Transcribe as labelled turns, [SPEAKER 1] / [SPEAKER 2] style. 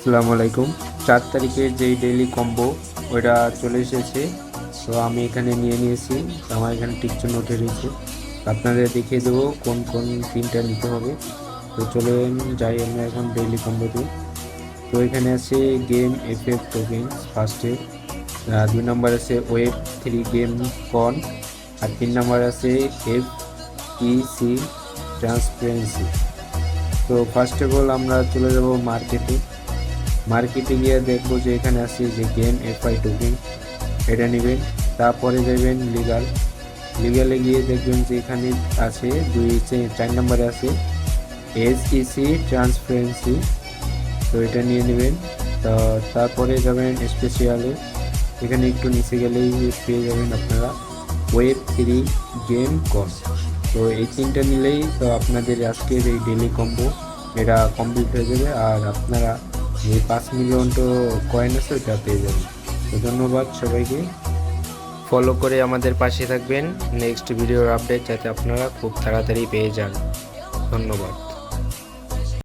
[SPEAKER 1] আসসালামু আলাইকুম। 4 তারিখের যেই ডেইলি কম্বো ওইটা চলে এসেছে, তো আমি এখানে নিয়ে নিয়েছি। আমার এখানে টিক চিহ্ন উঠে রয়েছে, আপনাদের দেখিয়ে দেবো কোন কোন পিনটা নিতে হবে। তো চলুন যাই আমরা এখন ডেইলি কম্বোতে। তো এখানে আছে গেম এফএফ টোকেন ফার্স্টে, 2 নম্বর আছে ওয়েব 3 গেম কন, আর 3 নম্বর আছে FEC ট্রান্সপারেন্সি। তো ফার্স্ট অফ অল আমরা চলে যাব মার্কেটে গিয়ে দেখবো যে এখানে আছে যে গেম এফআই টোকেন, এটা নেবেন। তারপরে যাবেন লিগালে গিয়ে দেখবেন যে এখানে আছে 4 নম্বরে আছে SEC ট্রান্সপারেন্সি, তো এটা নিয়ে নেবেন। তো তারপরে যাবেন স্পেশালে, এখানে একটু নিচে গেলেই পেয়ে যাবেন আপনারা ওয়েব 3 গেম কন। তো এই 3টা নিলেই তো আপনাদের আজকের এই ডেলি কম্বো এটা কমপ্লিট হয়ে যাবে, আর আপনারা যে 5 মিলিয়ন তো কয়েন আছে ওটা পেয়ে যাবেন। তো ধন্যবাদ সবাইকে, ফলো করে আমাদের পাশে থাকবেন নেক্সট ভিডিওর আপডেট যাতে আপনারা খুব তাড়াতাড়ি পেয়ে যান। ধন্যবাদ।